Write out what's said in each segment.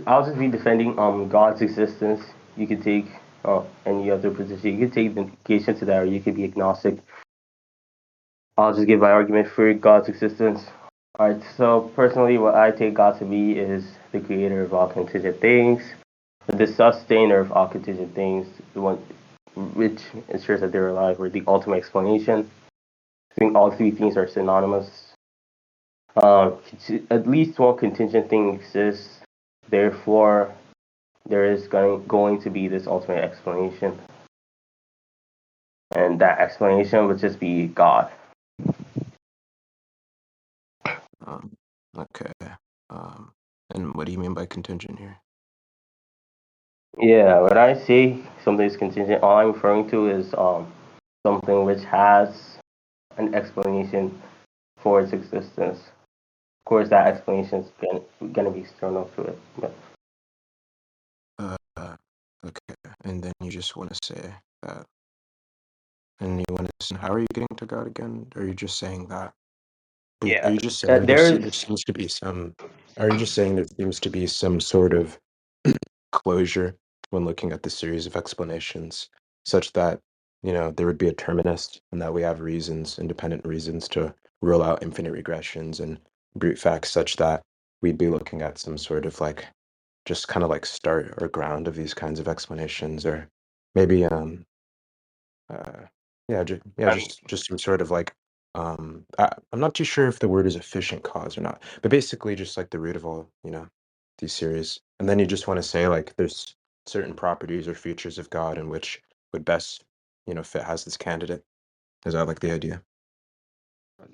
I'll just be defending God's existence. You could take any other position. You could take the negation to that, or you could be agnostic. I'll just give my argument for God's existence. Alright, so personally, what I take God to be is the creator of all contingent things, the sustainer of all contingent things, the one which ensures that they're alive, or the ultimate explanation. I think all three things are synonymous. At least one contingent thing exists, therefore, there is going to be this ultimate explanation. And that explanation would just be God. Okay. And what do you mean by contingent here? Yeah, when I say something is contingent, all I'm referring to is something which has an explanation for its existence. Of course, that explanation is going to be external to it. But Okay. And then you just want to say that. And you want to say, how are you getting to God again? Or are you just saying that? Are yeah, you just saying there's there seems to be some? Are you just saying there seems to be some sort of closure when looking at the series of explanations, such that there would be a terminus, and that we have reasons, independent reasons, to rule out infinite regressions and brute facts, such that we'd be looking at some sort of like just kind of like start or ground of these kinds of explanations, or maybe uh yeah, um, just some sort of like I'm not too sure if the word is efficient cause or not, but basically just like the root of all these series. And then you just want to say like there's certain properties or features of God in which would best fit as this candidate. Is that like the idea?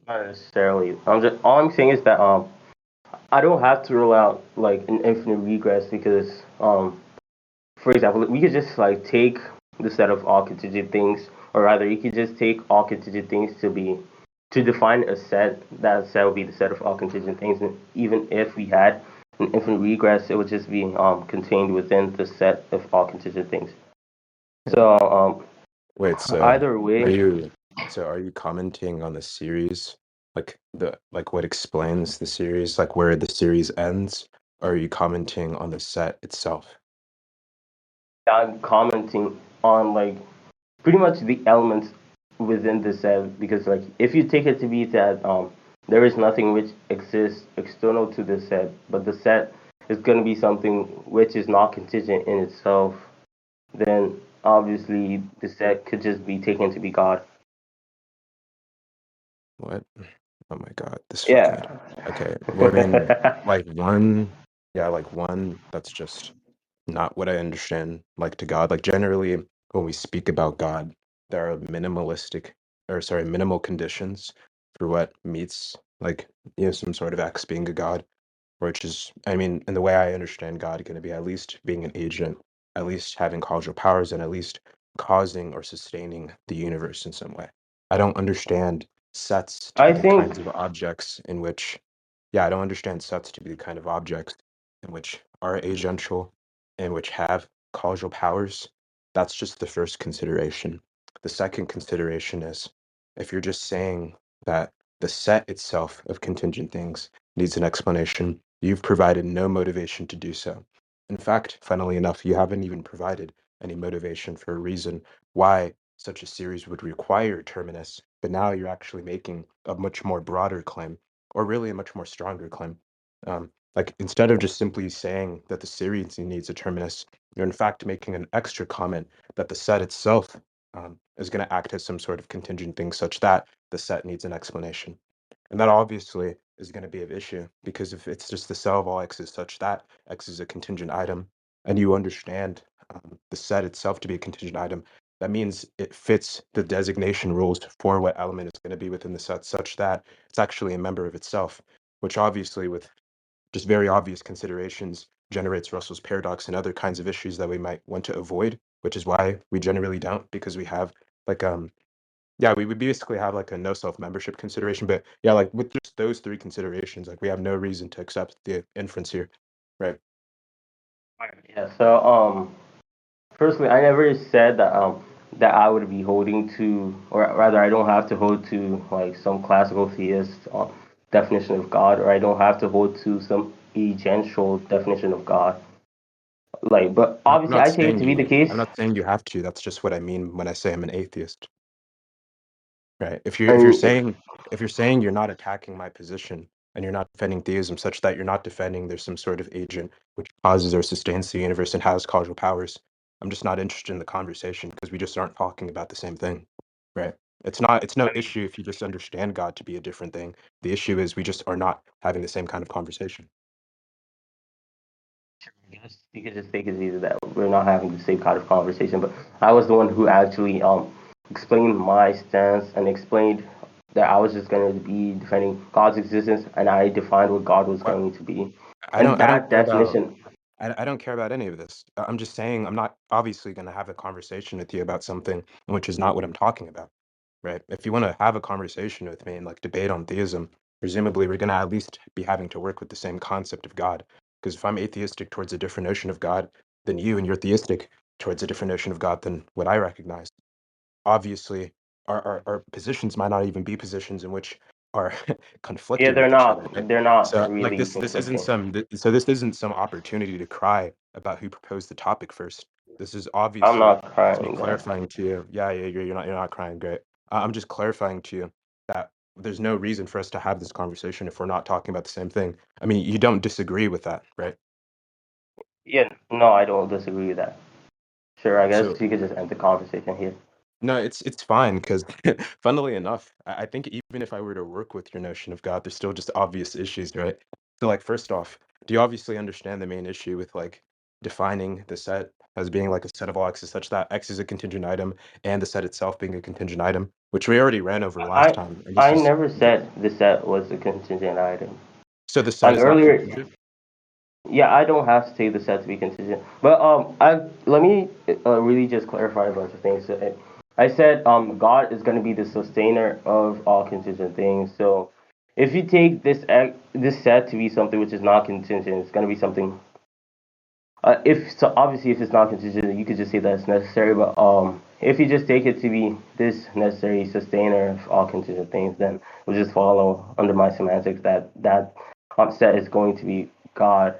not necessarily. All I'm saying is that I don't have to rule out like an infinite regress because for example, we could just like take the set of all contingent things, or rather, you could just take all contingent things to define a set. That set would be the set of all contingent things, and even if we had an infinite regress, it would just be contained within the set of all contingent things. So Wait, so either are way, you are you commenting on the series, like what explains the series, like where the series ends, or are you commenting on the set itself? I'm commenting on like pretty much the elements within the set because like if you take it to be that there is nothing which exists external to the set, but the set is going to be something which is not contingent in itself, then obviously the set could just be taken to be God. What? Oh my God, this fucking idiot. Yeah. Okay, well then, like one, yeah, like one, that's just not what I understand, like to God. Like generally, when we speak about God, there are minimal conditions for what meets, like, some sort of X being a God, which is, I mean, in the way I understand God, going to be at least being an agent, at least having causal powers, and at least causing or sustaining the universe in some way. I don't understand sets to I be the think kinds of objects in which, yeah, I don't understand sets to be the kind of objects in which are agential and which have causal powers. That's just the first consideration. The second consideration is if you're just saying that the set itself of contingent things needs an explanation, you've provided no motivation to do so. In fact, funnily enough, you haven't even provided any motivation for a reason why such a series would require terminus, but now you're actually making a much more broader claim, or really a much more stronger claim. Like instead of just simply saying that the series needs a terminus, you're in fact making an extra comment that the set itself is going to act as some sort of contingent thing such that the set needs an explanation. And that obviously is going to be of issue because if it's just the cell of all x is such that x is a contingent item, and you understand the set itself to be a contingent item, that means it fits the designation rules for what element is going to be within the set such that it's actually a member of itself, which obviously, with just very obvious considerations, generates Russell's paradox and other kinds of issues that we might want to avoid, which is why we generally don't, because we have like yeah, we would basically have like a no self-membership consideration. But yeah, like with just those three considerations, like we have no reason to accept the inference here. Right. yeah. So firstly, I never said that I would be holding to, or rather, I don't have to hold to like some classical theist definition of God, or I don't have to hold to some agential definition of God. Like, but I'm obviously, not I take it saying to be the you. case. I'm not saying you have to. That's just what I mean when I say I'm an atheist, right? And If you're saying you're not attacking my position and you're not defending theism, such that you're not defending there's some sort of agent which causes or sustains the universe and has causal powers, I'm just not interested in the conversation because we just aren't talking about the same thing, right? It's no I mean, issue if you just understand God to be a different thing. The issue is we just are not having the same kind of conversation. I guess you could just take it as either that we're not having the same kind of conversation. But I was the one who actually explained my stance and explained that I was just going to be defending God's existence, and I defined what God was What going to be, I and don't I don't that care about definition. I don't care about any of this. I'm just saying I'm not obviously going to have a conversation with you about something which is not what I'm talking about, right? If you want to have a conversation with me and like debate on theism, presumably we're going to at least be having to work with the same concept of God. Because if I'm atheistic towards a different notion of God than you, and you're theistic towards a different notion of God than what I recognize, obviously our positions might not even be positions in which are Yeah, conflicting with each other, right? they're not So like really this isn't conflicting. this isn't some opportunity to cry about who proposed the topic first. This is I'm obviously not just me crying that. clarifying to you. Yeah, yeah, you're not crying, great. I'm just clarifying to you that there's no reason for us to have this conversation if we're not talking about the same thing. I mean, you don't disagree with that, right? Yeah, no, I don't disagree with that. Sure, I guess So we could just end the conversation here. no, it's fine because, funnily enough, I think even if I were to work with your notion of God, there's still just obvious issues, right? So, like, first off, do you obviously understand the main issue with like defining the set as being like a set of all x's such that x is a contingent item and the set itself being a contingent item, which we already ran over last I time, and this I is never said the set was a contingent item. so the set Like is not earlier, contingent. yeah, I don't have to take the set to be contingent. But I let me really just clarify a bunch of things. So, I said God is going to be the sustainer of all contingent things. So if you take this set to be something which is not contingent, it's going to be something. If so, obviously, if it's not contingent, you could just say that it's necessary. But if you just take it to be this necessary sustainer of all contingent things, then it will just follow under my semantics that set is going to be God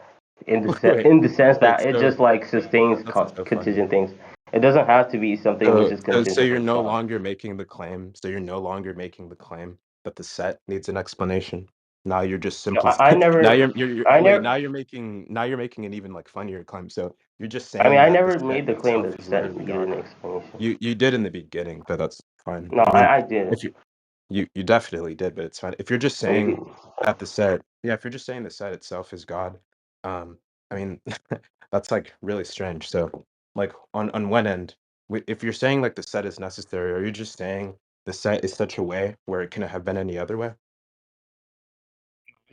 Wait, in the sense wait, that it so just like sustains that's so funny. contingent things. It doesn't have to be something which is So contingent you're like no God. longer making the claim. So you're no longer making the claim that the set needs an explanation. Now you're just No, simply now I wait, never. now you're making an even like funnier claim. So you're just I mean, saying I that the never set made the claim itself that the is set literally needed God. an explanation. You did in the beginning, but that's fine. I mean, I did. if you definitely did, but it's fine. If you're just And you saying could, that the set, yeah, if you're just saying the set itself is God, I mean, that's like really strange. So, like on one end, if you're saying like the set is necessary, are you just saying the set is such a way where it couldn't have been any other way?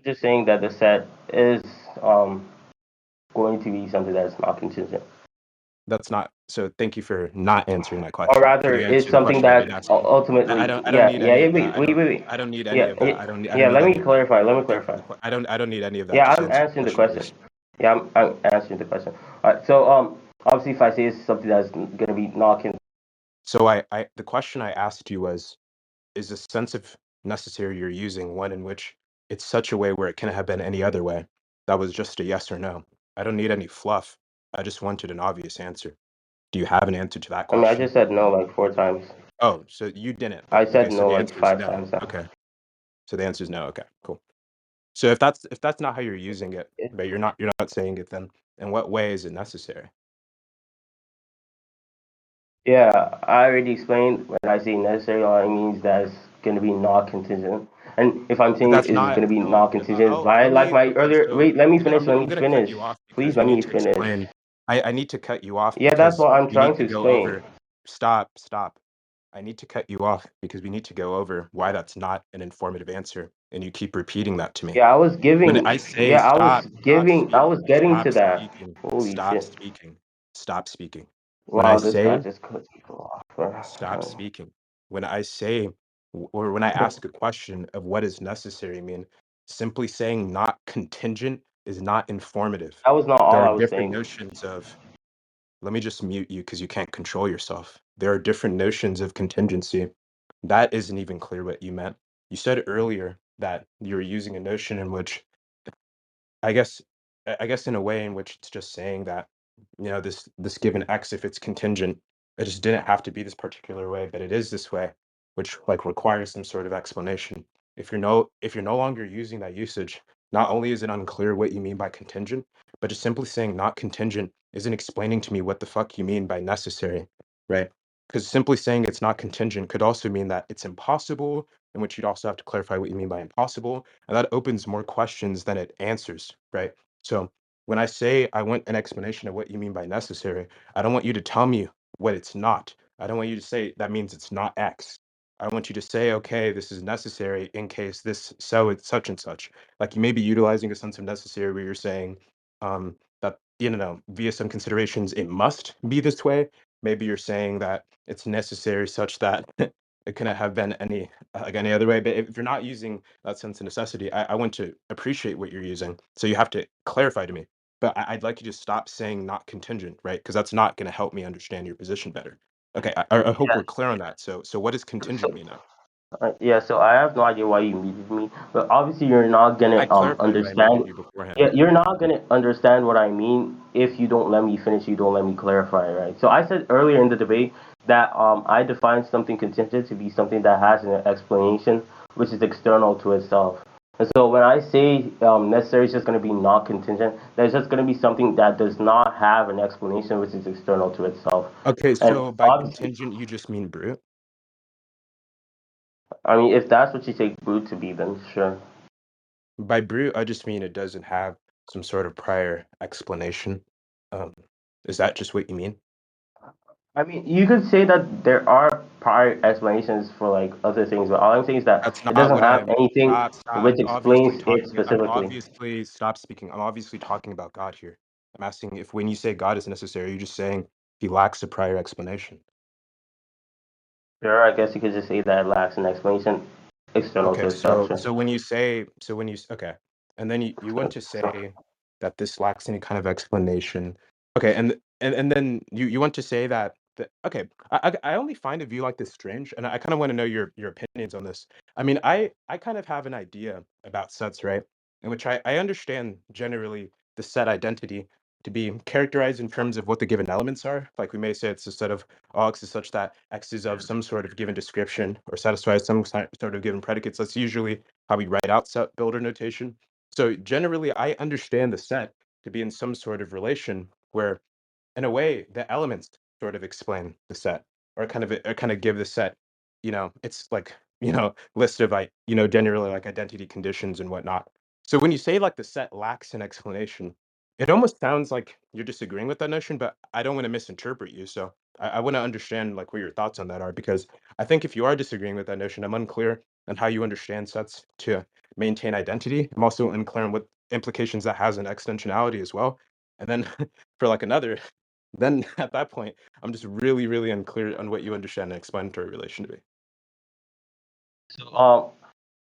just saying that the set is um going to be something that's not contingent, That's not so. Thank you for not answering my or question because rather, you it's answered the something question I that didn't ask you. ultimately, I don't need any of that. wait, wait. I don't need any Yeah, of that. I don't yeah. need Let any me of that. clarify. Let me Thank you for clarify. the I don't need any of that. Yeah, Just I'm answer the answering the question, question. please. Yeah, I'm answering the question. All right. So obviously, if I say it's something that's gonna be not con- So the question I asked you was, is the sense of necessary you're using one in which it's such a way where it couldn't have been any other way? That was just a yes or no. I don't need any fluff. I just wanted an obvious answer. Do you have an answer to that I mean, I question? just said no like 4 times. Oh, so you didn't. I Okay, said so no the like answer is five no. times now. Okay. So the answer is no. Okay, cool. So if that's not how you're using it, but you're not saying it, then in what way is it necessary? Yeah, I already explained when I say necessary, all it means that it's going to be not contingent. And if I'm But saying that's it's not going to be no. not contingent, Let like me. my Okay, earlier, so wait, let me finish, I'm gonna cut you off Please because let you need me to finish. explain. I need to cut you off Yeah, that's because what I'm we need trying to to go explain. over. Stop, stop. I need to cut you off because we need to go over why that's not an informative answer, and you keep repeating that to me. When I say I was getting stop to that. speaking, Holy stop shit. speaking, stop speaking. When I Wow, this guy say just cuts people off, bro. stop speaking. When I say or when I ask a question of what is necessary mean, simply saying not contingent is not informative. That was not There all are I was different saying. notions of let me just mute you because you can't control yourself. There are different notions of contingency. That isn't even clear what you meant. You said earlier that you were using a notion in which I guess I guess in a way in which it's just saying that this given X, if it's contingent, it just didn't have to be this particular way, but it is this way, which like requires some sort of explanation. If you're no longer using that usage, not only is it unclear what you mean by contingent, but just simply saying not contingent isn't explaining to me what the fuck you mean by necessary, right? Because simply saying it's not contingent could also mean that it's impossible, in which you'd also have to clarify what you mean by impossible, and that opens more questions than it answers, right? So when I say I want an explanation of what you mean by necessary, I don't want you to tell me what it's not. I don't want you to say that means it's not X. I want you to say, okay, this is necessary in case this, so it's such and such. Like you may be utilizing a sense of necessary where you're saying that, via some considerations, it must be this way. Maybe you're saying that it's necessary such that it couldn't have been any other way. But if you're not using that sense of necessity, I want to appreciate what you're using. So you have to clarify to me. But I'd like you to stop saying not contingent, right? Because that's not going to help me understand your position better. Okay, I hope we're clear on that. So what does contingent So, mean now? yeah, so I have no idea why you muted me, but obviously you're not gonna I clarified why I muted understand. you Yeah, beforehand. you're not gonna understand what I mean if you don't let me finish. You don't let me clarify, right? So I said earlier in the debate that I define something contingent to be something that has an explanation, which is external to itself. And so when I say necessary is just going to be not contingent, that's just going to be something that does not have an explanation, which is external to itself. Okay, And so by obviously, contingent, you just mean brute. I mean, if that's what you take brute to be, then sure. By brute, I just mean it doesn't have some sort of prior explanation. Um, is that just what you mean? I mean, you could say that there are prior explanations for like other things, but all I'm saying is that That's it not doesn't what have I'm anything stop. which explains it I'm specifically. obviously stop speaking. I'm obviously talking about God here. I'm asking if when you say God is necessary, you're just saying he lacks a prior explanation. Sure, I guess you could just say that it lacks an explanation external to Okay, itself. so Sure. so when you say so when you s- okay, and then you want to say that this lacks any kind of explanation. Okay, and then you want to say that okay, I only find a view like this strange, and I kind of want to know your opinions on this. I mean, I kind of have an idea about sets, right? In which I understand generally the set identity to be characterized in terms of what the given elements are. Like we may say it's a set of Aux is such that X is of some sort of given description or satisfies some sort of given predicates. That's usually how we write out set builder notation. So generally, I understand the set to be in some sort of relation where, in a way, the elements sort of explain the set or kind of give the set, it's like, list of like, generally like identity conditions and whatnot. So when you say like the set lacks an explanation, it almost sounds like you're disagreeing with that notion, but I don't want to misinterpret you. So I want to understand like what your thoughts on that are, because I think if you are disagreeing with that notion, I'm unclear on how you understand sets to maintain identity. I'm also unclear on what implications that has in extensionality as well. And then for like another, then at that point, I'm just really, really unclear on what you understand an explanatory relation to be. So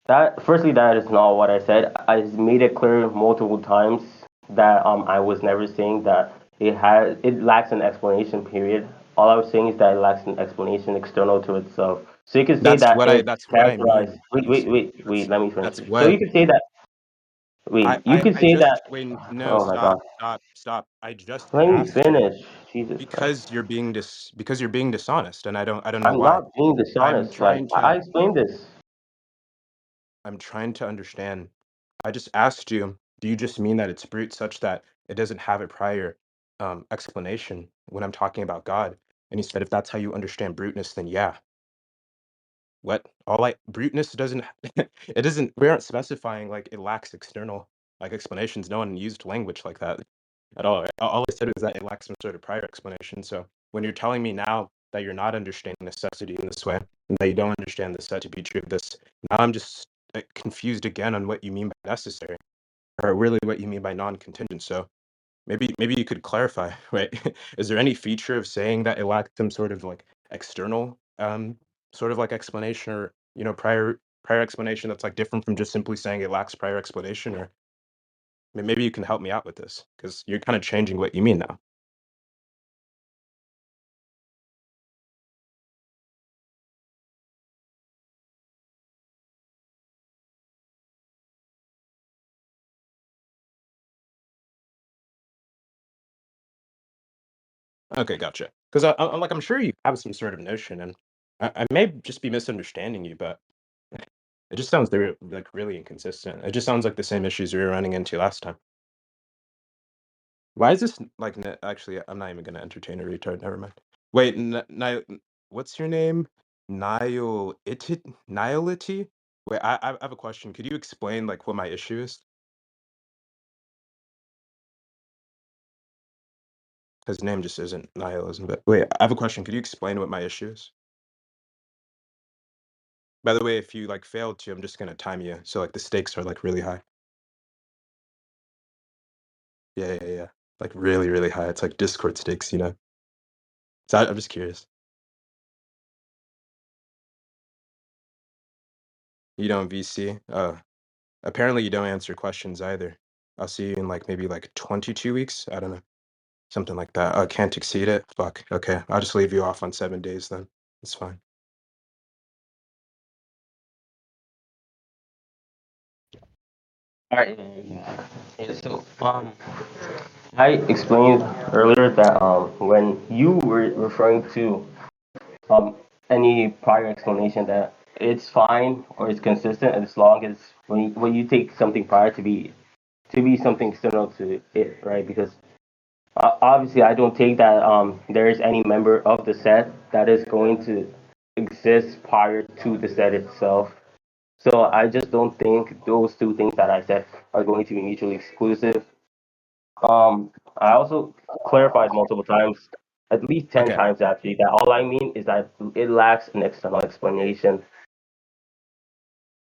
that firstly, that is not what I said. I made it clear multiple times that I was never saying that it lacks an explanation. Period. All I was saying is that it lacks an explanation external to itself. So you could say That's that what I it's that's what I characterized. mean, Wait, wait, Yusuf. wait, wait. Let me finish. That's So what you could say that. I Wait, you I could I say just that. wait, no, Oh my God. stop. I just Let me asked you finish. Jesus Christ. because you're being dishonest, and I don't know I'm why. not being I'm dishonest. Like trying I to explained this. I'm trying to understand. I just asked you, do you just mean that it's brute such that it doesn't have a prior explanation when I'm talking about God? And you said if that's how you understand bruteness, then yeah. What? All I bruteness doesn't it doesn't we aren't specifying like it lacks external like explanations. No one used language like that at all. Right? All I said is that it lacks some sort of prior explanation. So when you're telling me now that you're not understanding necessity in this way, and that you don't understand the set to be true of this, now I'm just confused again on what you mean by necessary, or really what you mean by non-contingent. So maybe you could clarify, right? Is there any feature of saying that it lacks some sort of like external sort of like explanation or prior explanation that's like different from just simply saying it lacks prior explanation? Or maybe you can help me out with this because you're kind of changing what you mean now. Okay, gotcha. Because I'm like, I'm sure you have some sort of notion, and I may just be misunderstanding you, but it just sounds very, like, really inconsistent. It just sounds like the same issues we were running into last time. Why is this like actually? I'm not even gonna entertain a retard. Never mind. Wait, what's your name? Nihility? Wait, I have a question. Could you explain like what my issue is? His name just isn't nihilism. But wait, I have a question. Could you explain what my issue is? By the way, if you like fail to, I'm just gonna time you. So like the stakes are like really high. Yeah, yeah, yeah. Like really, really high. It's like Discord stakes, you know. So I'm just curious. You don't VC? Apparently you don't answer questions either. I'll see you in like maybe like 22 weeks. I don't know. Something like that. Can't exceed it. Fuck. Okay. I'll just leave you off on 7 days then. It's fine. All right. Yeah, so I explained earlier that when you were referring to um any prior explanation that it's fine or it's consistent as long as when you take something prior to be something external to it, right? Because obviously I don't take that there is any member of the set that is going to exist prior to the set itself. So I just don't think those two things that I said are going to be mutually exclusive. I also clarified multiple times, at least 10 Okay. times actually, that all I mean is that it lacks an external explanation.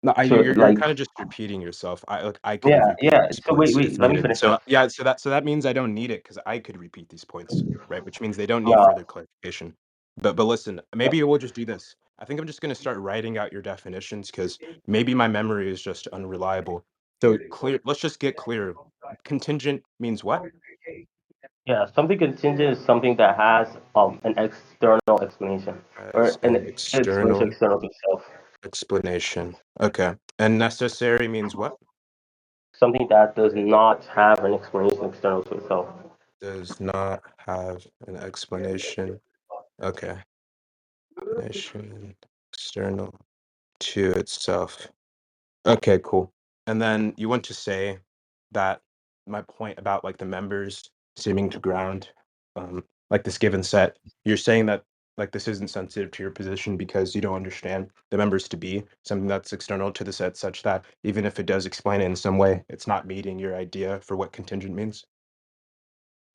No, So, you're like, kind of just repeating yourself. I could have yeah, repeated yeah. these So, points if wait, let me needed. finish So up. yeah, so that means I don't need it because I could repeat these points, right? Which means they don't need No, further clarification. But listen, maybe we'll just do this. I think I'm just gonna start writing out your definitions because maybe my memory is just unreliable. So clear. Let's just get clear. Contingent means what? yeah, something contingent is something that has an external explanation or As an an explanation external external to itself. explanation. Okay. And necessary means what? Something that does not have an explanation external to itself. Does not have an explanation. Okay. Explanation external to itself. Okay, cool. And then you want to say that my point about like the members seeming to ground, like this given set, you're saying that like this isn't sensitive to your position because you don't understand the members to be something that's external to the set, such that even if it does explain it in some way, it's not meeting your idea for what contingent means.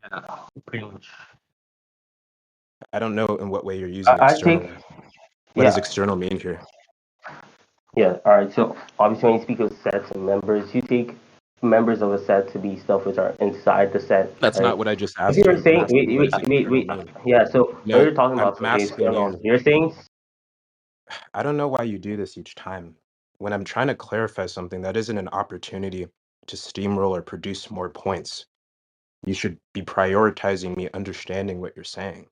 Yeah, pretty much. I don't know in what way you're using I take, external. What does yeah, external mean here? yeah. All right. So obviously, when you speak of sets and members, you take members of a set to be stuff which are inside the set, That's right? not what I just If asked you're you. I'm saying, asking what does external wait, mean? yeah. So when No, you're talking I'm, about I'm something asking you. external, you're saying, I don't know why you do this each time. When I'm trying to clarify something, that isn't an opportunity to steamroll or produce more points. You should be prioritizing me understanding what you're saying.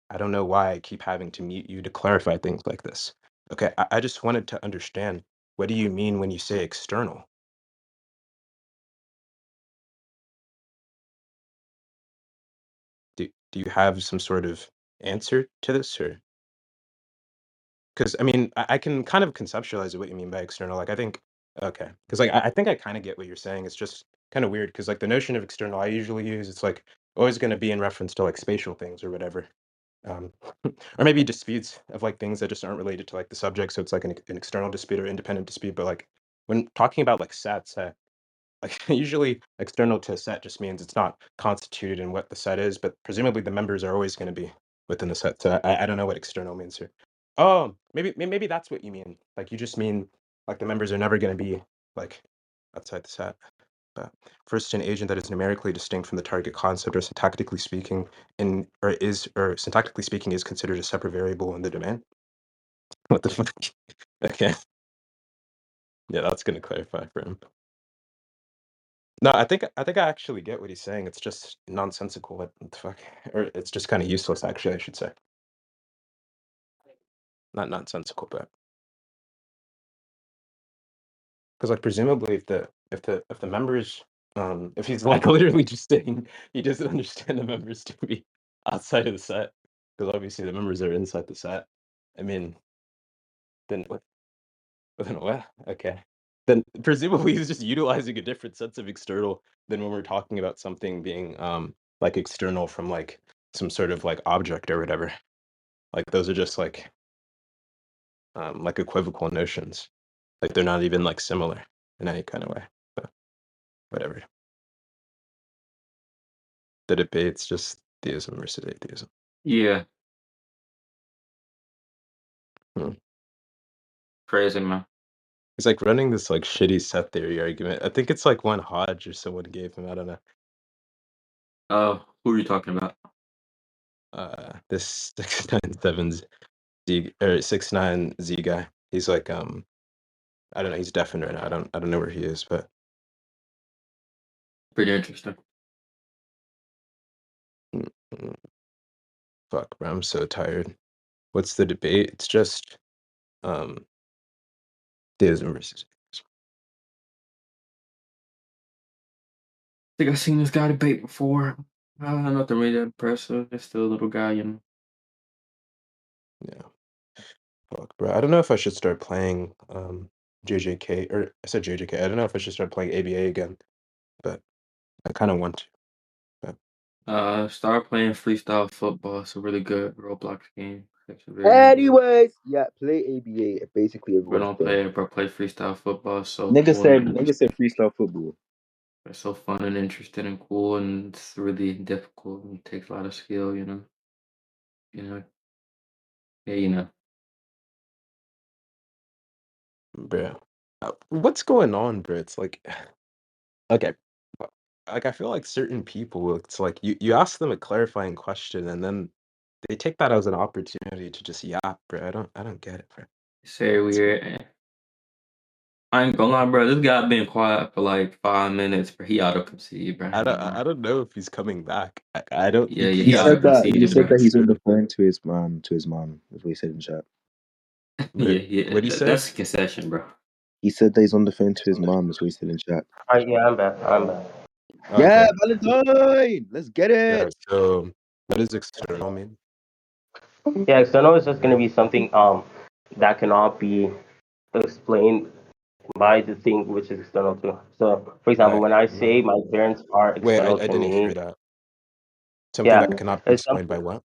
I don't know why I keep having to mute you to clarify things like this. Okay, I just wanted to understand, what do you mean when you say external? Do you have some sort of answer to this, or? Because I mean, I can kind of conceptualize what you mean by external. Like, I think, okay, because like I think I kind of get what you're saying. It's just kind of weird because like the notion of external I usually use, it's like always going to be in reference to like spatial things or whatever, um, or maybe disputes of like things that just aren't related to like the subject. So it's like an external dispute or independent dispute. But like when talking about like sets, like usually external to a set just means it's not constituted in what the set is, but presumably the members are always going to be within the set. So I don't know what external means here. Oh, maybe that's what you mean. Like you just mean like the members are never going to be like outside the set. But first, an agent that is numerically distinct from the target concept, or syntactically speaking, or syntactically speaking, is considered a separate variable in the domain. What the fuck? Okay, yeah, that's going to clarify for him. No, I think I actually get what he's saying. It's just nonsensical. What the fuck? Or it's just kind of useless, actually, I should say. Not nonsensical, but because like presumably if the members if he's like literally just saying he doesn't understand the members to be. outside of the set, because obviously the members are inside the set. I mean, then what? Then what? Okay. Then presumably he's just utilizing a different sense of external than when we're talking about something being like external from like some sort of like object or whatever. Like those are just like equivocal notions. Like they're not even like similar in any kind of way. But whatever. The debate's just theism versus atheism. Yeah, Hmm. crazy man. It's like running this like shitty set theory argument. I think it's like one Hodge or someone gave him. I don't know. Who are you talking about? This 697 Z or 69 Z guy. He's like I don't know. He's deaf right now. I don't know where he is, but Pretty interesting. mm, mm, fuck, bro. I'm so tired. What's the debate? It's just um theism versus atheism. I think I've seen this guy debate before. Nothing really impressive. Just still a little guy, you know. Yeah. Fuck, bro. I don't know if I should start playing JJK or I said JJK. I don't know if I should start playing ABA again, but I kind of want to. But Start playing freestyle football. It's a really good Roblox game. It's actually very enjoyable. Anyways, yeah, play ABA. Basically, But everyone's don't playing. play it, bro. Play freestyle football. It's so cool and Nigga said freestyle football. it's so fun and interesting and cool, and it's really difficult and takes a lot of skill. You know. Yeah, you know. bro, what's going on, bro? It's like okay, like I feel like certain people, it's like you ask them a clarifying question and then they take that as an opportunity to just yap, bro. I don't get it, bro. It's very It's weird. I ain't gonna lie, bro. This guy been quiet for like 5 minutes, but he auto conceded, bro. I ain't gonna lie. I don't know if he's coming back. I don't Yeah, think yeah, he He he is. auto said that. He conceded, said bro. that he's on the phone to his mom. To his mom. That's what he said in chat. Yeah, But yeah. what do you say? That's a concession, bro. He said that he's on the phone to his mom. That's what he said in chat. Yeah, I'm back. I'm back. Yeah, Okay. Valentine. Let's get Yeah, it. so what does external mean? Yeah, external is just gonna be something that cannot be explained by the thing which is external to. So, for example, when I say my parents are Wait, external I to didn't hear me, that. Something yeah, that cannot be it's explained by what?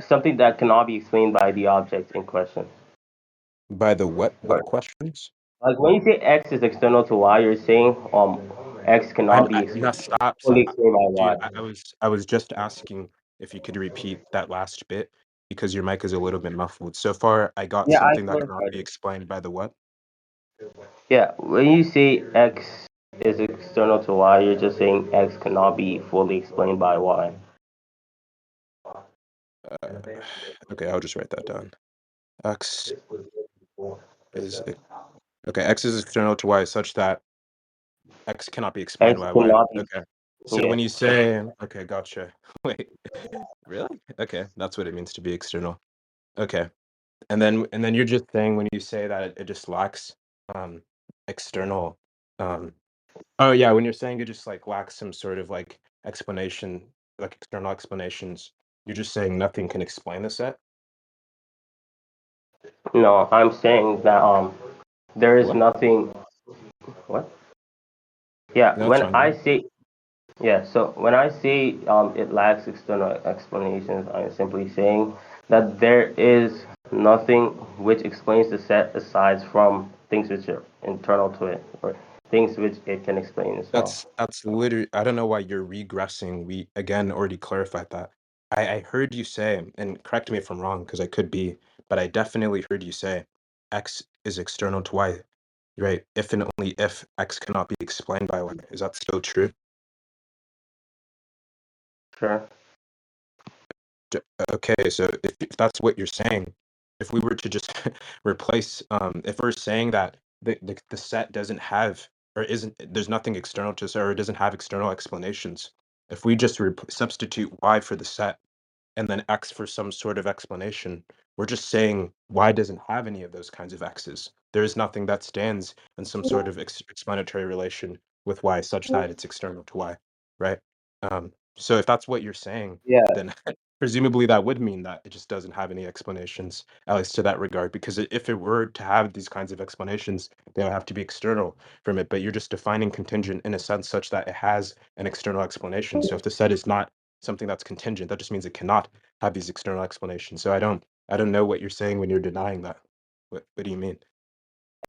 something that cannot be explained by the object in question. By the what? Right. What questions? Like when you say X is external to Y, you're saying X cannot be No, fully stop, explained by dude. Y. I was just asking if you could repeat that last bit because your mic is a little bit muffled. So far, I got Yeah, I something that cannot clarified be it. explained by the what? Yeah, when you say X is external to Y, you're just saying X cannot be fully explained by Y. Uh, okay, I'll just write that down. X is okay. X is external to Y such that X cannot be explained X by Y. cannot be. Okay. So Yeah. when you say, okay, gotcha. Wait, really? Okay, that's what it means to be external. Okay. And then you're just saying when you say that it just lacks um external oh yeah, when you're saying it just like lacks some sort of like explanation, like external explanations, you're just saying nothing can explain the set? No, I'm saying that there is What? nothing. What? Yeah, No, it's when fine, I bro. say yeah, so when I say it lacks external explanations, I'm simply saying that there is nothing which explains the set aside from things which are internal to it or things which it can explain itself. That's literally I don't know why you're regressing. We again already clarified that. I heard you say, and correct me if I'm wrong, because I could be, but I definitely heard you say X is external to Y, right? If and only if X cannot be explained by Y. Is that still true? Sure. D- Okay, so if that's what you're saying, if we were to just replace, if we're saying that the set doesn't have or isn't there's nothing external to it or it doesn't have external explanations, if we just substitute Y for the set and then X for some sort of explanation, we're just saying Y doesn't have any of those kinds of X's. There is nothing that stands in some sort of explanatory relation with Y such that it's external to Y, right? So if that's what you're saying, Yeah, then presumably that would mean that it just doesn't have any explanations, at least to that regard. Because if it were to have these kinds of explanations, they would have to be external from it. But you're just defining contingent in a sense such that it has an external explanation. So if the set is not something that's contingent, that just means it cannot have these external explanations. So I don't know what you're saying when you're denying that. What do you mean?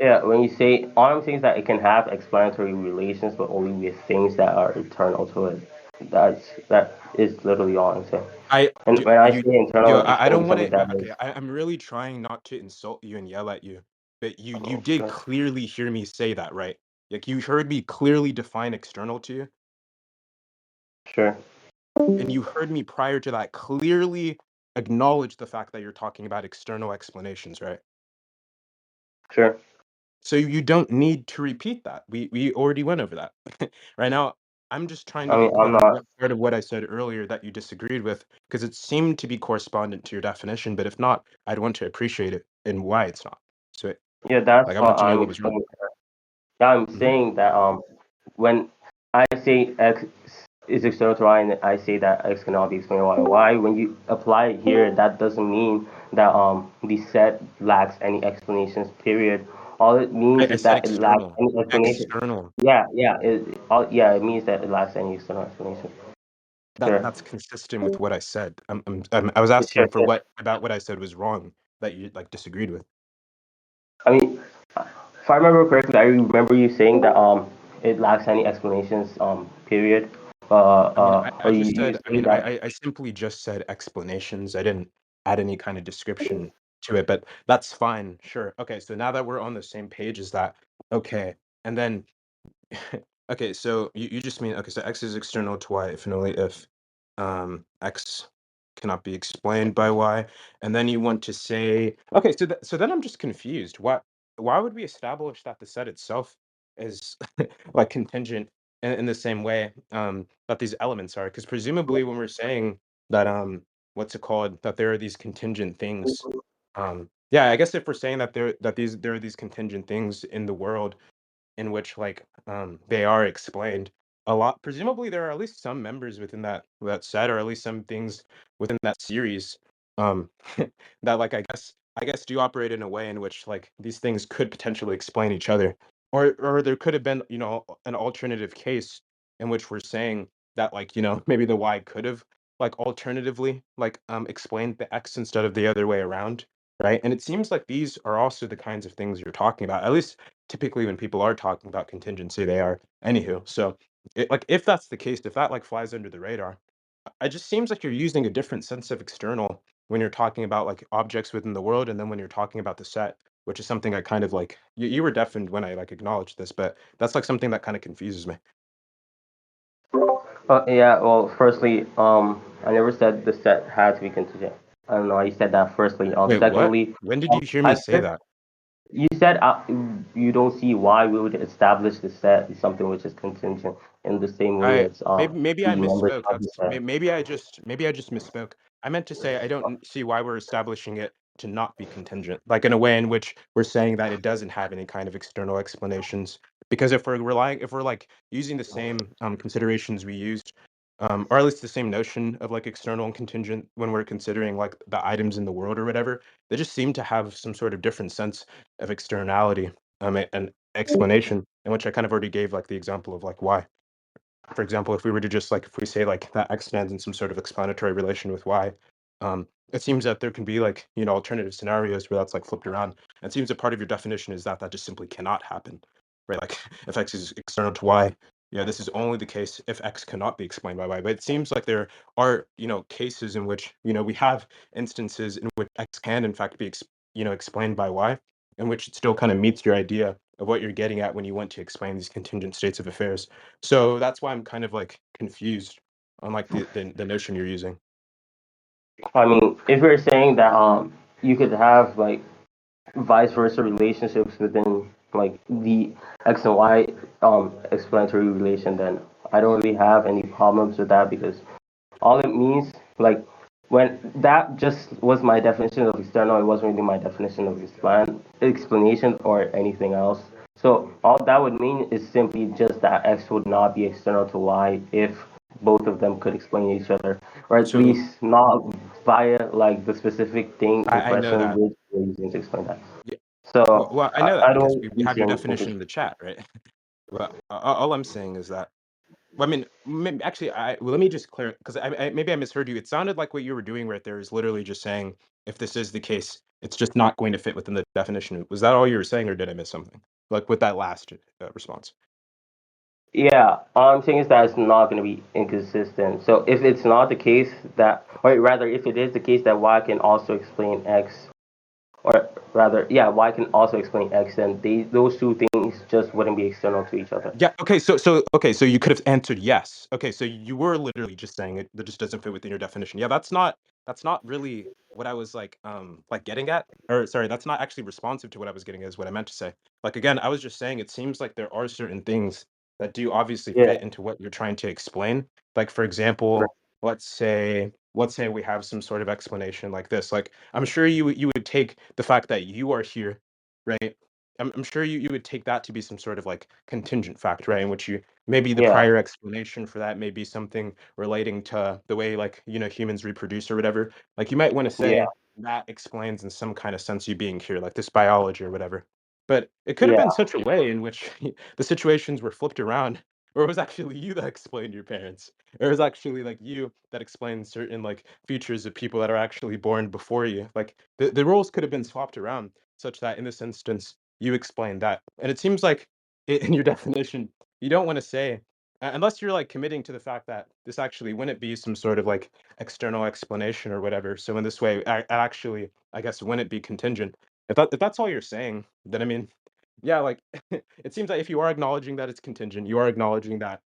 yeah. When you say all I'm saying is that it can have explanatory relations, but only with things that are internal to it. That is literally all I'm saying. I And do when I you say internal, yo, it's I only don't wanna something that is okay, I'm really trying not to insult you and yell at you, but you oh, did sure, clearly hear me say that, right? Like, you heard me clearly define external to you, sure, and you heard me prior to that clearly acknowledge the fact that you're talking about external explanations, right? sure. So you don't need to repeat that. We already went over that. Right now, I'm just trying to I mean, get I'm clear on not what part of what I said earlier that you disagreed with, because it seemed to be correspondent to your definition, but if not, I'd want to appreciate it and why it's not. So, yeah, that's like, I what want to know I'm what was wrong. explaining. Yeah, I'm Mhm. saying that when I say X is external to Y and I say that X cannot be explained by Y, when you apply it here, that doesn't mean that the set lacks any explanations, period. All it means I is said that it lacks external. any explanation. External. Yeah, it means that it lacks any external explanation. Sure. That's consistent with what I said. I was Sure, asking for sure. what about what I said was wrong that you like disagreed with. I mean, if I remember correctly, I remember you saying that it lacks any explanations, period. I mean, I Or just you said, I say mean, that. I simply just said explanations. I didn't add any kind of description to it, but that's fine. Sure. Okay. So now that we're on the same page, is that okay? And then, okay. So you just mean, okay, so X is external to Y if and only if X cannot be explained by Y. And then you want to say, okay, so so then I'm just confused. Why would we establish that the set itself is like contingent in the same way that these elements are? Because presumably when we're saying that what's it called, that there are these contingent things, yeah, I guess if we're saying that there are these contingent things in the world in which like they are explained a lot, presumably there are at least some members within that set, or at least some things within that series um that like I guess do operate in a way in which like these things could potentially explain each other, or there could have been, an alternative case in which we're saying that, like, maybe the Y could have like alternatively like explained the X instead of the other way around, right? And it seems like these are also the kinds of things you're talking about, at least typically when people are talking about contingency, they are. Anywho, so like if that's the case, if that like flies under the radar, it just seems like you're using a different sense of external when you're talking about like objects within the world, and then when you're talking about the set, which is something I kind of like. You were deafened when I like acknowledged this, but that's like something that kind of confuses me. Yeah, well, firstly, I never said the set had to be contingent. I don't know. I said that firstly. Wait, what? Secondly, When did you hear me I say said that? you said you don't see why we would establish the set as something which is contingent in the same way I as maybe I the members misspoke. of the That's set. maybe I just misspoke. I meant to say I don't see why we're establishing it to not be contingent, like in a way in which we're saying that it doesn't have any kind of external explanations. Because if we're like using the same considerations we used, or at least the same notion of like external and contingent when we're considering like the items in the world or whatever, they just seem to have some sort of different sense of externality, and explanation, in which I kind of already gave like the example of like why. For example, if we were to just like if we say like that X stands in some sort of explanatory relation with Y, it seems that there can be like, alternative scenarios where that's like flipped around. It seems that part of your definition is that that just simply cannot happen, right? Like if X is external to Y, yeah, this is only the case if X cannot be explained by Y. But it seems like there are, cases in which, we have instances in which X can in fact be explained by Y, in which it still kind of meets your idea of what you're getting at when you want to explain these contingent states of affairs. So that's why I'm kind of like confused on like the notion you're using. I mean, if you're saying that you could have like vice versa relationships within like the X and Y explanatory relation, then I don't really have any problems with that because all it means like when that just was my definition of external, it wasn't really my definition of explanation or anything else. So all that would mean is simply just that X would not be external to Y if both of them could explain each other, or at So least not via like the specific thing in I know question that. which we're using to explain that. Yeah, So well, I know that I because don't we really have see your any definition in the chat, right? Well, all I'm saying is that well, I mean, actually, well, let me just clear because maybe I misheard you. It sounded like what you were doing right there is literally just saying if this is the case, it's just not going to fit within the definition. Was that all you were saying, or did I miss something? Like with that last response? Yeah, all I'm saying is that it's not going to be inconsistent. So if it's not the case that, or rather, if it is the case that y can also explain x, or rather, yeah, y can also explain x, then those two things just wouldn't be external to each other. Yeah. Okay. So you could have answered yes. Okay. So you were literally just saying it. That just doesn't fit within your definition. Yeah. That's not really what I was like getting at. Or sorry, that's not actually responsive to what I was getting at. Is what I meant to say. Like again, I was just saying it seems like there are certain things that do obviously Yeah, fit into what you're trying to explain. Like for example, let's say we have some sort of explanation like this. Like I'm sure you would take the fact that you are here, right? I'm sure you would take that to be some sort of like contingent fact, right? In which you maybe the yeah, prior explanation for that may be something relating to the way like humans reproduce or whatever. Like you might want to yeah, say that explains in some kind of sense you being here, like this biology or whatever. But it could have yeah, been such a way in which the situations were flipped around, or it was actually you that explained your parents, or it was actually like you that explained certain like features of people that are actually born before you. Like the roles could have been swapped around such that in this instance you explained that. And it seems like in your definition, you don't want to say, unless you're like committing to the fact that this actually wouldn't be some sort of like external explanation or whatever. So in this way, actually, I guess wouldn't be contingent. If that's all you're saying, then I mean, yeah, like it seems like if you are acknowledging that it's contingent, you are acknowledging that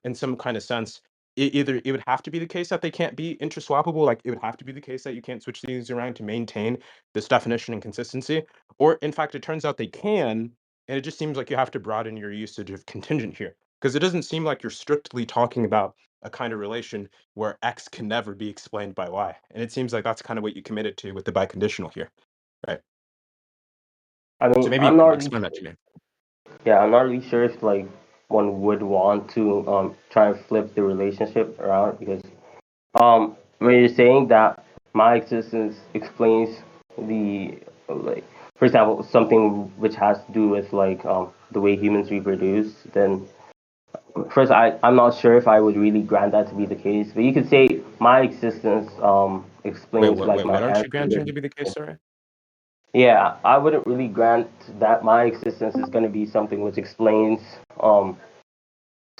in some kind of sense, either it would have to be the case that they can't be interswappable, like it would have to be the case that you can't switch these around to maintain this definition and consistency, or in fact, it turns out they can, and it just seems like you have to broaden your usage of contingent here. Because it doesn't seem like you're strictly talking about a kind of relation where X can never be explained by Y. And it seems like that's kind of what you committed to with the biconditional here, right? I So mean, maybe you I'm could not really, explain that to me. yeah, I'm not really sure if like one would want to try and flip the relationship around because when you're saying that my existence explains the like, for example, something which has to do with like the way humans reproduce, then first I'm not sure if I would really grant that to be the case. But you could say my existence Wait, explains like my what aren't you granting to ancestors. be the case, sorry? Yeah, I wouldn't really grant that my existence is going to be something which explains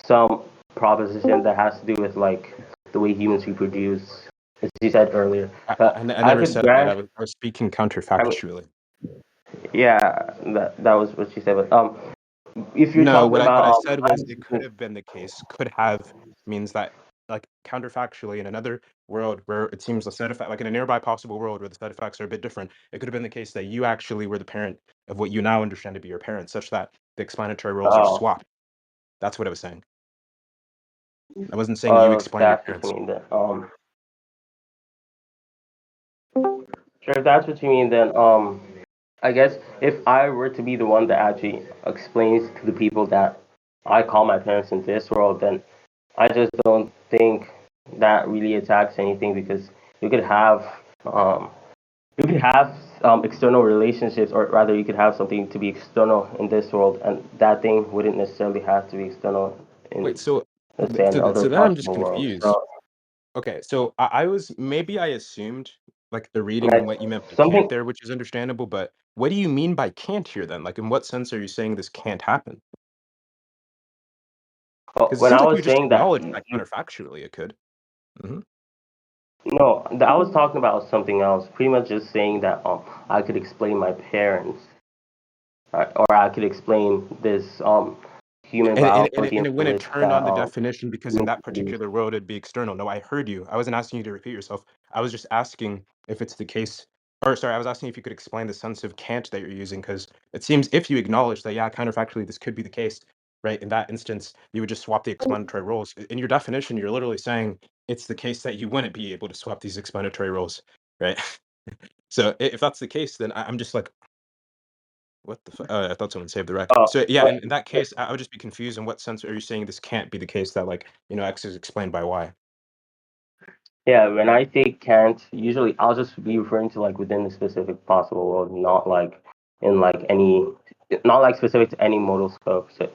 some proposition that has to do with like the way humans reproduce, as you said earlier. But I I never could said that. grant, I was speaking I mean, counterfactually. yeah, that was what she said. But if you're No, talking what I about said my was it could existence, have been the case. Could have means that like counterfactually in another world where it seems the set effect like in a nearby possible world where the set effects are a bit different, it could have been the case that you actually were the parent of what you now understand to be your parents, such that the explanatory roles are oh, swapped. That's what I was saying. I wasn't saying you explain your that's what you parents. mean then. Sure, if that's what you mean, then I guess if I were to be the one that actually explains to the people that I call my parents in this world, then I just don't think that really attacks anything because you could have um, you could have external relationships, or rather, you could have something to be external in this world, and that thing wouldn't necessarily have to be external in, Wait, so let's say, another so then I'm just possible world. confused. So, Okay, so I was maybe I assumed like the reading and like what you meant by can't something. there, which is understandable, but what do you mean by can't here then? Like in what sense are you saying this can't happen? Because it When seems I like you was just saying that, acknowledged that counterfactually it could. Hmm. no, I was talking about something else. Pretty much just saying that I could explain my parents, right? Or I could explain this human biology And in it wouldn't which turn that on the definition because in humans that produce. particular world it'd be external. No, I heard you. I wasn't asking you to repeat yourself. I was just asking if it's the case, or sorry, I was asking if you could explain the sense of can't that you're using because it seems if you acknowledge that, yeah, counterfactually this could be the case, right? In that instance, you would just swap the explanatory roles. In your definition, you're literally saying it's the case that you wouldn't be able to swap these explanatory roles, right? So if that's the case, then I'm just like, What the I thought someone saved the rec. Oh, So yeah, but in that case, I would just be confused. In what sense are you saying this can't be the case that like X is explained by Y? yeah, when I say can't, usually I'll just be referring to like within the specific possible world, not like in like any, not like specific to any modal scope. So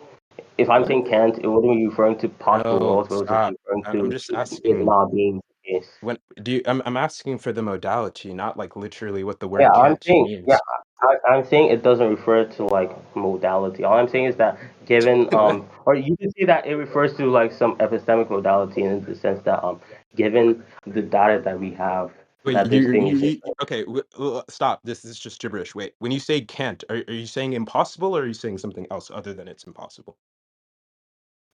if I'm What? saying can't, it wouldn't be referring to possible No, worlds, but it would just be stop. referring I'm to just it asking. not being the case. When do you? I'm asking for the modality, not like literally what the Yeah, word I'm can't saying, yeah, means. I'm saying it doesn't refer to like modality. All I'm saying is that given, What? or you can say that it refers to like some epistemic modality in the sense that, given the data that we have, Wait, that this thing is. okay, stop. This is just gibberish. Wait, when you say can't, are you saying impossible or are you saying something else other than it's impossible?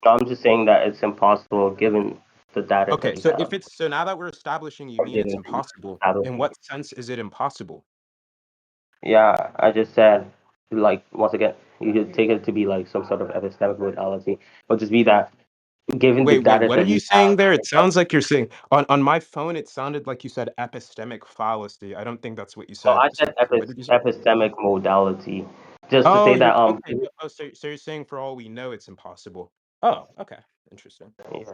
I'm just saying that it's impossible given the data that Okay, we so have, if it's so now that we're establishing you or mean it's given the impossible, data. in what sense is it impossible? Yeah, I just said, like, once again, you could take it to be like some sort of epistemic modality, or just be that given the Wait, data what are that you we have. saying there? It sounds like you're saying on my phone it sounded like you said epistemic fallacy. I don't think that's what you Oh, said. I said So what did you say? epistemic modality, just to Oh, say you're that okay. So you're saying for all we know it's impossible. Oh, okay. Interesting. yeah,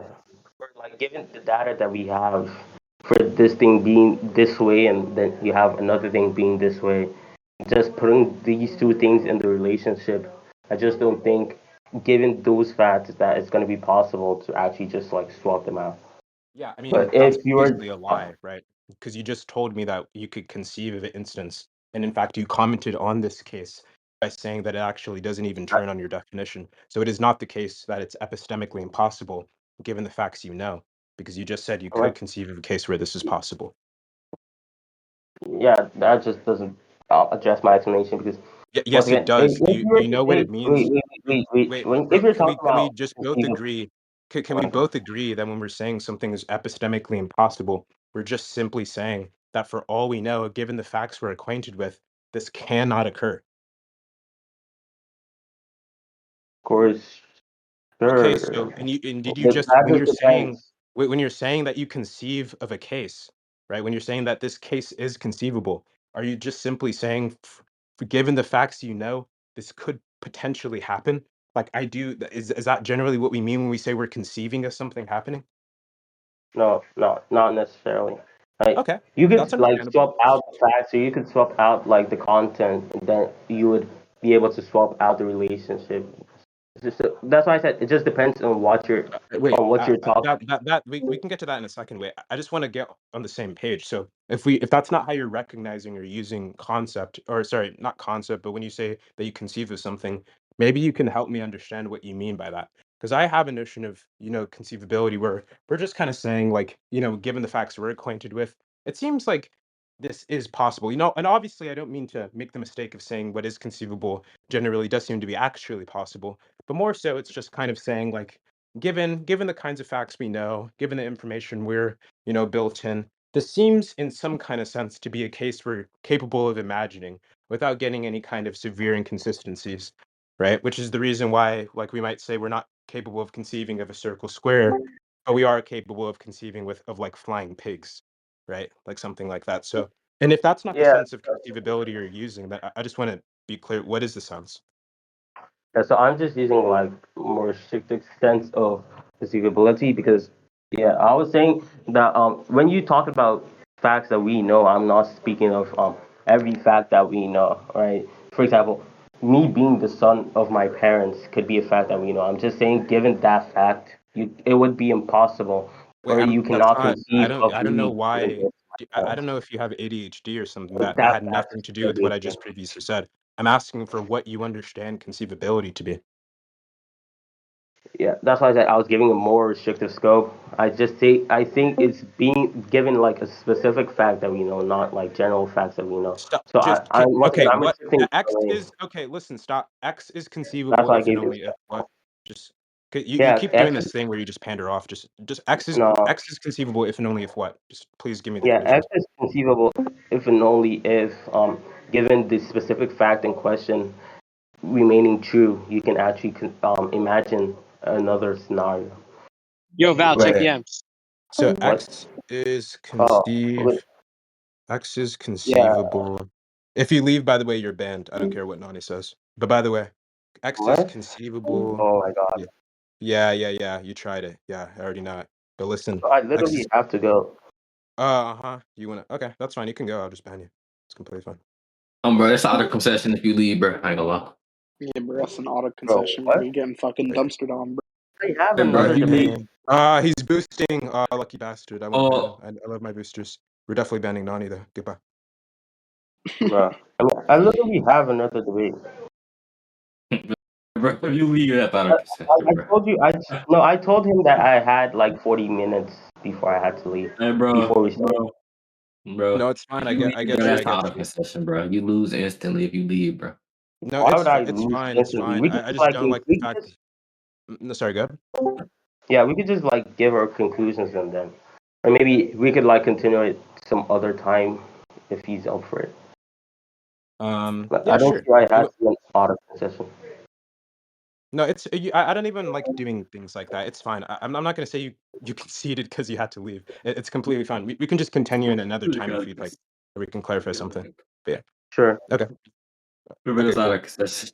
or like given the data that we have for this thing being this way, and then you have another thing being this way, just putting these two things in the relationship, I just don't think, given those facts, that it's going to be possible to actually just like swap them out. Yeah, I mean, But that's if you were, basically a lie, right? Because you just told me that you could conceive of an instance, and in fact, you commented on this case by saying that it actually doesn't even turn on your definition. So it is not the case that it's epistemically impossible, given the facts you know, because you just said you could conceive of a case where this is possible. yeah, that just doesn't address my explanation because once Yes, it again, if does. you Do were you to know what say, it means? Wait, if you're can talking we about just both conceivable, agree? Can we both agree that when we're saying something is epistemically impossible, we're just simply saying that for all we know, given the facts we're acquainted with, this cannot occur. of course, Okay, so sure, and did you just that just depends. when you're saying that you conceive of a case, right? When you're saying that this case is conceivable, are you just simply saying, given the facts you know, this could potentially happen? Like I do, is that generally what we mean when we say we're conceiving of something happening? No, no, not necessarily. Like Okay, you that's could like understandable. swap out the facts, or you could swap out like the content, and then you would be able to swap out the relationship. That's why I said it just depends Wait, on what you're talking. that we can get to that in a second. Wait, I just want to get on the same page. So if that's not how you're recognizing or using concept, or sorry, not concept, but when you say that you conceive of something, maybe you can help me understand what you mean by that. Because I have a notion of conceivability where we're just kind of saying like given the facts we're acquainted with, it seems like this is possible. And obviously I don't mean to make the mistake of saying what is conceivable generally does seem to be actually possible, but more so it's just kind of saying like given the kinds of facts we know, given the information we're built in, this seems in some kind of sense to be a case we're capable of imagining without getting any kind of severe inconsistencies, right? Which is the reason why, like, we might say we're not capable of conceiving of a circle square, but we are capable of conceiving of like flying pigs, right? Like something like that. So, and if that's not the Yeah, sense of conceivability you're using, then I just want to be clear. What is the sense? yeah, so I'm just using like more strict sense of perceivability because yeah, I was saying that when you talk about facts that we know, I'm not speaking of every fact that we know, right? For example, me being the son of my parents could be a fact that we know. I'm just saying, given that fact, it would be impossible, Wait, or you that's cannot not. conceive of I don't know me being why. this my I don't parents. know if you have ADHD or something Like, that that had fact nothing is to do with what I negating. just previously said. I'm asking for what you understand conceivability to be. Yeah, that's why I said I was giving a more restrictive scope. I think it's being given like a specific fact that we know, not like general facts that we know. Stop. So Just I once again okay. I'm What restricting X the way. is okay. Listen, stop. X is That's conceivable why I if and gave you. only if what. Just you Yeah, keep doing X this thing where you just pander off. Just no, X is conceivable if and only if what. Just please give me the yeah, conditions. X is conceivable if and only if given the specific fact in question remaining true, you can actually imagine another scenario. Yo, Val, check Right. Okay. the amps. So What? X is Oh, wait, X is yeah. conceivable If you leave, by the way, you're banned. I don't care what Nani says. But by the way, X is What? conceivable. Oh my god. Yeah. You tried it. Yeah, I already know it. But listen, I X literally is. have to go. You wanna? Okay, that's fine. You can go. I'll just ban you. It's completely fine. Bro, it's out of concession if you leave, bro. I ain't gonna lie. Yeah, bro, that's an auto Bro, concession. what? You're getting fucking dumpstered on, bro. I have Hey, bro, another if you debate. leave, He's boosting. Lucky bastard. I won't ban him. oh, I love my boosters. We're definitely banning Nani though. Goodbye. Bro, I literally have another debate. bro, if you leave, that's out I, of concession, I bro. told you. I told him that I had like 40 minutes before I had to leave. Hey, bro, Before we started. bro. No, it's fine. If you leave, I bro, get you. that's out of concession, bro. You lose instantly if you leave, bro. No, Why would I it's lose fine. It's instantly? fine. We could I just just like don't like the we could fact. just, No, sorry, go ahead. yeah, we could just like give our conclusions and then, or maybe we could like continue it some other time if he's up for it. But Yeah, I don't sure. feel I had to be an auto concession. No, it's I don't even like doing things like that. It's fine. I'm not gonna say you conceded because you had to leave. It's completely fine. We can just continue in another time if you'd like, or we can clarify something. But yeah, Sure. okay, Bro, that's out cool. of concession.